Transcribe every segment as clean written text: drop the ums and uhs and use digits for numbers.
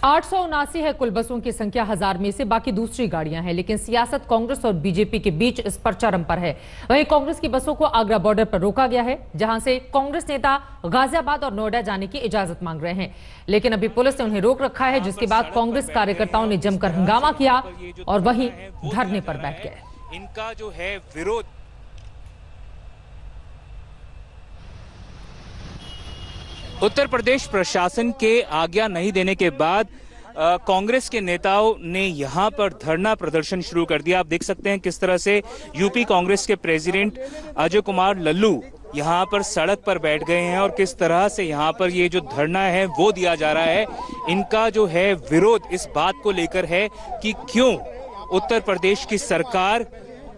879 है कुल बसों की संख्या, 1000 में से बाकी दूसरी गाड़ियां हैं। लेकिन सियासत कांग्रेस और बीजेपी के बीच इस पर चरम पर है। वहीं कांग्रेस की बसों को आगरा बॉर्डर पर रोका गया है, जहां से कांग्रेस नेता गाजियाबाद और नोएडा जाने की इजाजत मांग रहे हैं। लेकिन अभी पुलिस ने उन्हें रोक रखा है, जिसके बाद कांग्रेस कार्यकर्ताओं ने जमकर हंगामा किया और वहीं धरने पर बैठ गए। इनका जो है विरोध उत्तर प्रदेश प्रशासन के आज्ञा नहीं देने के बाद कांग्रेस के नेताओं ने यहां पर धरना प्रदर्शन शुरू कर दिया। आप देख सकते हैं किस तरह से यूपी कांग्रेस के प्रेसिडेंट अजय कुमार लल्लू यहां पर सड़क पर बैठ गए हैं और किस तरह से यहां पर ये जो धरना है वो दिया जा रहा है। इनका जो है विरोध इस बात को लेकर है कि क्यों उत्तर प्रदेश की सरकार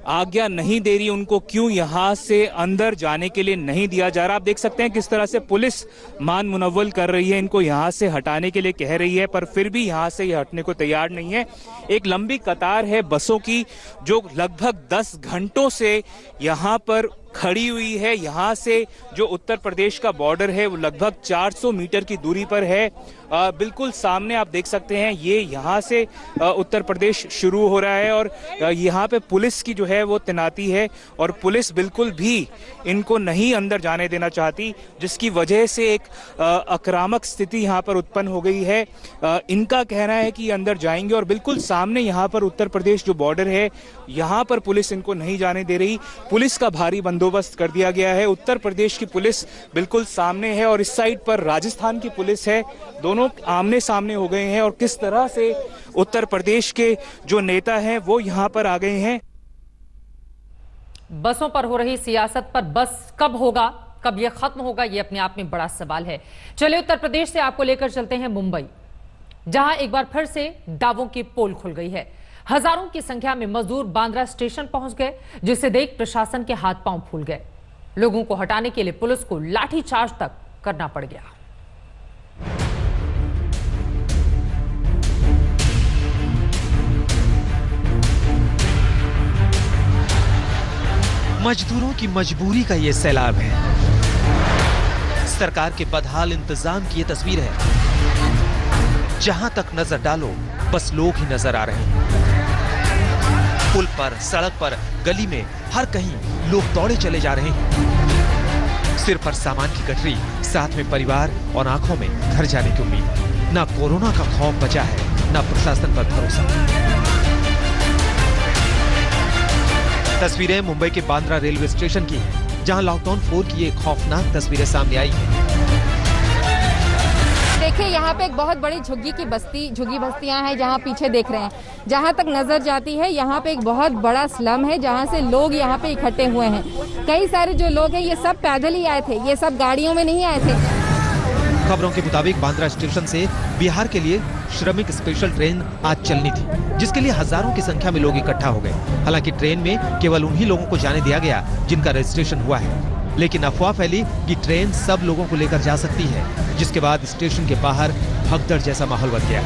आज्ञा नहीं दे रही, उनको क्यों यहां से अंदर जाने के लिए नहीं दिया जा रहा। आप देख सकते हैं किस तरह से पुलिस मान मुनव्वल कर रही है, इनको यहां से हटाने के लिए कह रही है, पर फिर भी यहां से ये हटने को तैयार नहीं है। एक लंबी कतार है बसों की जो लगभग 10 घंटों से यहां पर खड़ी हुई है। यहां से जो उत्तर प्रदेश का बॉर्डर है वो लगभग 400 मीटर की दूरी पर है। बिल्कुल सामने आप देख सकते हैं ये यहां से उत्तर प्रदेश शुरू हो रहा है और यहां पे पुलिस की जो है वो तैनाती है और पुलिस बिल्कुल भी इनको नहीं अंदर जाने देना चाहती, जिसकी वजह से एक आक्रामक स्थिति यहां पर उत्पन्न हो गई है। इनका कहना है कि अंदर जाएंगे और बिल्कुल सामने यहां पर उत्तर प्रदेश जो बॉर्डर है यहां पर पुलिस इनको नहीं जाने दे रही। पुलिस का भारी बंदोबस्त कर दिया गया है। उत्तर प्रदेश की पुलिस बिल्कुल सामने है और इस साइड पर राजस्थान की पुलिस है। दोनों आमने सामने हो गए हैं और किस तरह से उत्तर प्रदेश के जो नेता हैं वो यहां पर आ गए हैं। बसों पर हो रही सियासत पर बस कब होगा, कब यह खत्म होगा, यह अपने आप में बड़ा सवाल है। चलिए उत्तर प्रदेश से आपको लेकर चलते हैं मुंबई, जहां एक बार फिर से दावों की पोल खुल गई है। हजारों की संख्या में मजदूर बांद्रा स्टेशन पहुंच गए, जिसे देख प्रशासन के हाथ पांव फूल गए। लोगों को हटाने के लिए पुलिस को लाठीचार्ज तक करना पड़ गया। मजदूरों की मजबूरी का ये सैलाब है। सरकार के बदहाल इंतजाम की ये तस्वीर है। जहां तक नजर डालो बस लोग ही नजर आ रहे हैं। पुल पर, सड़क पर, गली में, हर कहीं लोग दौड़े चले जा रहे हैं। सिर पर सामान की गठरी, साथ में परिवार और आंखों में घर जाने की उम्मीद। ना कोरोना का खौफ बचा है, ना प्रशासन पर भरोसा। तस्वीरें मुंबई के बांद्रा रेलवे स्टेशन की हैं, जहां लॉकडाउन 4 की ये खौफनाक तस्वीरें सामने आई हैं। देखिए यहाँ पे एक बहुत बड़ी झुग्गी बस्तियां हैं, जहाँ पीछे देख रहे हैं। जहाँ तक नजर जाती है यहाँ पे एक बहुत बड़ा स्लम है, जहाँ से लोग यहाँ पे इकट्ठे हुए हैं। कई सारे जो लोग हैं ये सब पैदल ही आए थे, ये सब गाड़ियों में नहीं आए थे। खबरों के मुताबिक बांद्रा स्टेशन से बिहार के लिए श्रमिक स्पेशल ट्रेन आज चलनी थी, जिसके लिए हजारों की संख्या में लोग इकट्ठा हो गए। हालांकि ट्रेन में केवल उन्हीं लोगों को जाने दिया गया जिनका रजिस्ट्रेशन हुआ है। लेकिन अफवाह फैली कि ट्रेन सब लोगों को लेकर जा सकती है, जिसके बाद स्टेशन के बाहर भगदड़ जैसा माहौल बन गया।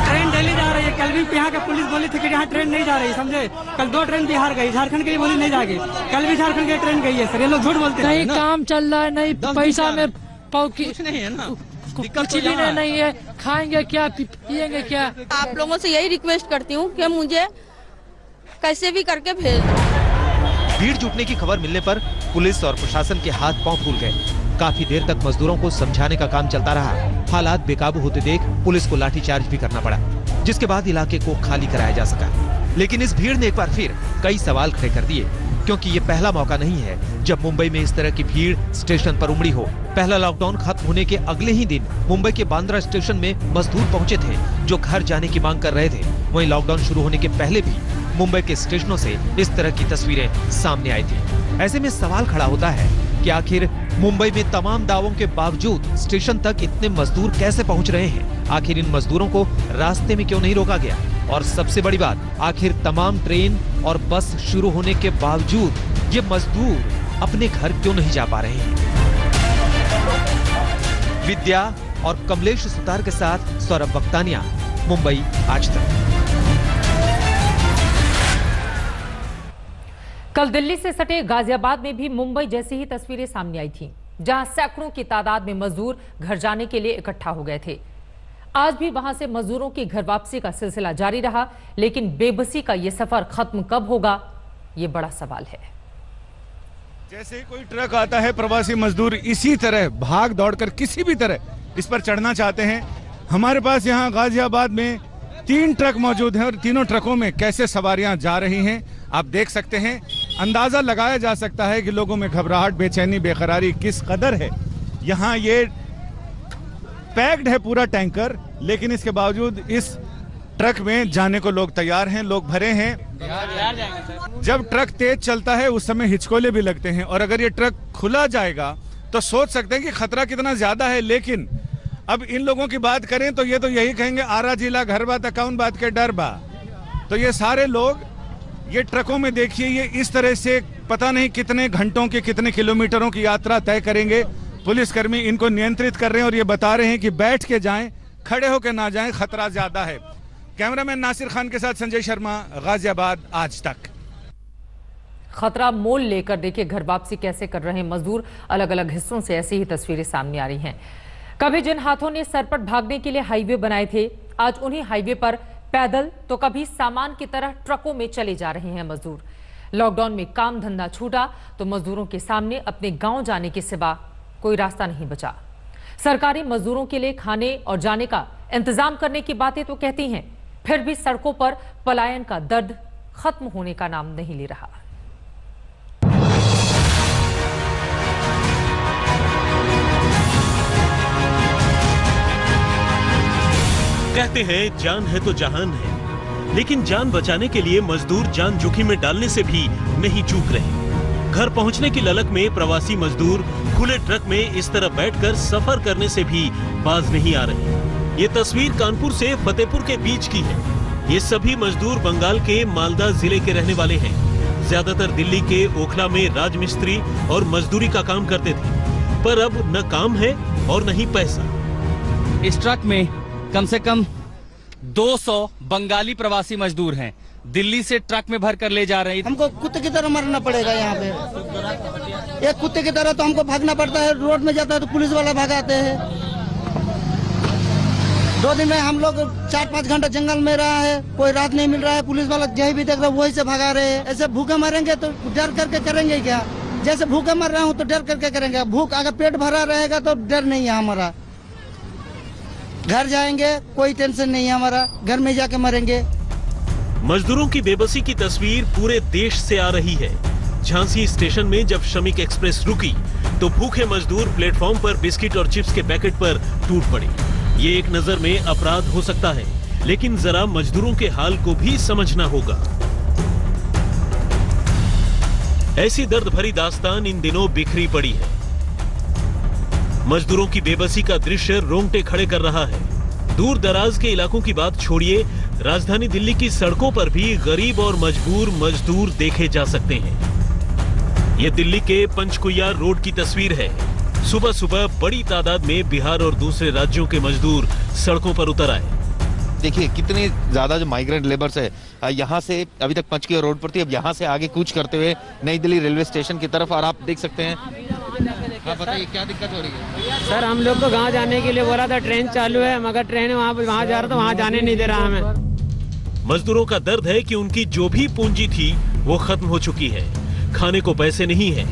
ट्रेन दिल्ली जा रही है। कल भी यहाँ के पुलिस बोली थी कि यहाँ ट्रेन नहीं जा रही, समझे। कल 2 ट्रेन बिहार गई, झारखंड के लिए बोली नहीं जाएगी। कल भी झारखंड की ट्रेन गई है सर। ये लोग झूठ बोलते हैं। नहीं काम चल रहा है, नहीं पैसा में कुछ नहीं है ना, कुछ भी नहीं है। खाएंगे क्या, पिएंगे क्या। आप लोगों से यही रिक्वेस्ट करती हूँ कि मुझे कैसे भी करके भेज दो। भीड़ जुटने की खबर मिलने पर पुलिस और प्रशासन के हाथ पांव फूल गए। काफी देर तक मजदूरों को समझाने का काम चलता रहा। हालात बेकाबू होते देख पुलिस को लाठीचार्ज भी करना पड़ा, जिसके बाद इलाके को खाली कराया जा सका। लेकिन इस भीड़ ने एक बार फिर कई सवाल खड़े कर दिए, क्योंकि ये पहला मौका नहीं है जब मुंबई में इस तरह की भीड़ स्टेशन पर उमड़ी हो। पहला लॉकडाउन खत्म होने के अगले ही दिन मुंबई के बांद्रा स्टेशन में मजदूर पहुंचे थे, जो घर जाने की मांग कर रहे थे। वहीं लॉकडाउन शुरू होने के पहले भी मुंबई के स्टेशनों से इस तरह की तस्वीरें सामने आई थी। ऐसे में सवाल खड़ा होता है कि आखिर मुंबई में तमाम दावों के बावजूद स्टेशन तक इतने मजदूर कैसे पहुंच रहे हैं? आखिर इन मजदूरों को रास्ते में क्यों नहीं रोका गया? और सबसे बड़ी बात, आखिर तमाम ट्रेन और बस शुरू होने के बावजूद ये मजदूर अपने घर क्यों नहीं जा पा रहे हैं? विद्या और कमलेश सुतार के साथ सौरभ बख्तानिया, मुंबई आज तक। कल दिल्ली से सटे गाजियाबाद में भी मुंबई जैसी ही तस्वीरें सामने आई थीं, जहां सैकड़ों की तादाद में मजदूर घर जाने के लिए इकट्ठा हो गए थे। आज भी वहां से मजदूरों की घर वापसी का सिलसिला जारी रहा, लेकिन बेबसी का ये सफर खत्म कब होगा, ये बड़ा सवाल है। जैसे ही कोई ट्रक आता है, प्रवासी मजदूर इसी तरह भाग दौड़कर किसी भी तरह इस पर चढ़ना चाहते हैं। हमारे पास यहाँ गाजियाबाद में 3 ट्रक मौजूद हैं और तीनों ट्रकों में कैसे सवारियां जा रही हैं आप देख सकते हैं। अंदाजा लगाया जा सकता है कि लोगों में घबराहट, बेचैनी, बेकरारी किस कदर है। यहाँ ये पैक्ड है पूरा टैंकर, लेकिन इसके बावजूद इस ट्रक में जाने को लोग तैयार हैं, लोग भरे हैं। जब ट्रक तेज चलता है उस समय हिचकोले भी लगते हैं, और अगर ये ट्रक खुला जाएगा तो सोच सकते हैं कि खतरा कितना ज्यादा है। लेकिन अब इन लोगों की बात करें तो ये तो यही कहेंगे, आरा जिला घर बा तकाउन बात के डर बा। तो ये सारे लोग ये ट्रकों में देखिए, ये इस तरह से पता नहीं कितने घंटों के, कितने किलोमीटरों की यात्रा तय करेंगे। पुलिसकर्मी इनको नियंत्रित कर रहे हैं और ये बता रहे हैं कि बैठ के जाएं, खड़े होकर ना जाएं, खतरा ज्यादा है। कैमरामैन नासिर खान के साथ संजय शर्मा, गाजियाबाद, आज तक। खतरा मोल लेकर देखिए घर वापसी कैसे कर रहे हैं मजदूर। अलग अलग हिस्सों से ऐसी ही तस्वीरें सामने आ रही हैं। कभी जिन हाथों ने सरपट भागने के लिए हाईवे बनाए थे, आज उन्हीं हाईवे पर पैदल तो कभी सामान की तरह ट्रकों में चले जा रहे हैं मजदूर। लॉकडाउन में काम धंधा छूटा तो मजदूरों के सामने अपने गांव जाने के सिवा कोई रास्ता नहीं बचा। सरकारी मजदूरों के लिए खाने और जाने का इंतजाम करने की बातें तो कहती हैं, फिर भी सड़कों पर पलायन का दर्द खत्म होने का नाम नहीं ले रहा। कहते हैं जान है तो जहान है, लेकिन जान बचाने के लिए मजदूर जान जोखिम में डालने से भी नहीं चूक रहे। घर पहुंचने की ललक में प्रवासी मजदूर खुले ट्रक में इस तरह बैठकर सफर करने से भी बाज नहीं आ रहे। ये तस्वीर कानपुर से फतेहपुर के बीच की है। ये सभी मजदूर बंगाल के मालदा जिले के रहने वाले हैं। ज्यादातर दिल्ली के ओखला में राजमिस्त्री और मजदूरी का काम करते थे, पर अब न काम है और न ही पैसा। इस ट्रक में कम से कम 200 बंगाली प्रवासी मजदूर हैं। दिल्ली से ट्रक में भर कर ले जा रहे हैं। हमको कुत्ते की तरह मरना पड़ेगा यहाँ पे, एक कुत्ते की तरह तो हमको भागना पड़ता है। रोड में जाता है तो पुलिस वाला भगाते हैं। 2 दिन में हम लोग 4-5 घंटा जंगल में रहा है, कोई रात नहीं मिल रहा है। पुलिस वाला जहाँ भी देख रहा है वही से भगा रहे हैं। ऐसे भूखे मरेंगे तो डर करके करेंगे क्या? जैसे भूखे मर रहा हूँ तो डर करके करेंगे। भूख अगर पेट भरा रहेगा तो डर नहीं है हमारा। घर जाएंगे कोई टेंशन नहीं है हमारा, घर में जाके मरेंगे। मजदूरों की बेबसी की तस्वीर पूरे देश से आ रही है। झांसी स्टेशन में जब श्रमिक एक्सप्रेस रुकी तो भूखे मजदूर प्लेटफॉर्म पर बिस्किट और चिप्स के पैकेट पर टूट पड़े। ये एक नजर में अपराध हो सकता है, लेकिन जरा मजदूरों के हाल को भी समझना होगा। ऐसी दर्द भरी दास्तान इन दिनों बिखरी पड़ी है। मजदूरों की बेबसी का दृश्य रोंगटे खड़े कर रहा है। दूर दराज के इलाकों की बात छोड़िए, राजधानी दिल्ली की सड़कों पर भी गरीब और मजबूर मजदूर देखे जा सकते हैं। ये दिल्ली के पंचकुइया रोड की तस्वीर है। सुबह सुबह बड़ी तादाद में बिहार और दूसरे राज्यों के मजदूर सड़कों पर उतर आए। देखिए कितनी ज्यादा जो माइग्रेंट लेबर्स है, यहाँ से अभी तक पंचकुइया रोड पर थी, अब यहाँ से आगे कूच करते हुए नई दिल्ली रेलवे स्टेशन की तरफ। और आप देख सकते हैं, बताइए क्या दिक्कत हो रही है? सर हम लोग को गाँव जाने के लिए बोला था, ट्रेन चालू है, मगर ट्रेन वहाँ जा रहा था, वहाँ जाने नहीं दे रहा हमें। मजदूरों का दर्द है कि उनकी जो भी पूंजी थी वो खत्म हो चुकी है। खाने को पैसे नहीं है।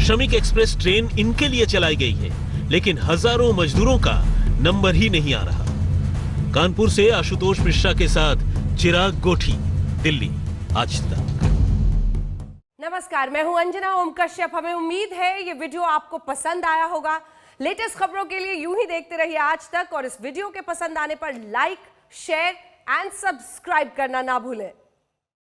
श्रमिक एक्सप्रेस ट्रेन इनके लिए चलाई गई है, लेकिन हजारों मजदूरों का नंबर ही नहीं आ रहा। कानपुर से आशुतोष मिश्रा के साथ चिराग गोठी, दिल्ली, आज तक। नमस्कार, मैं हूं अंजना ओम कश्यप। हमें उम्मीद है ये वीडियो आपको पसंद आया होगा। लेटेस्ट खबरों के लिए यूं ही देखते रहिए आज तक, और इस वीडियो के पसंद आने पर लाइक, शेयर एंड सब्सक्राइब करना ना भूलें।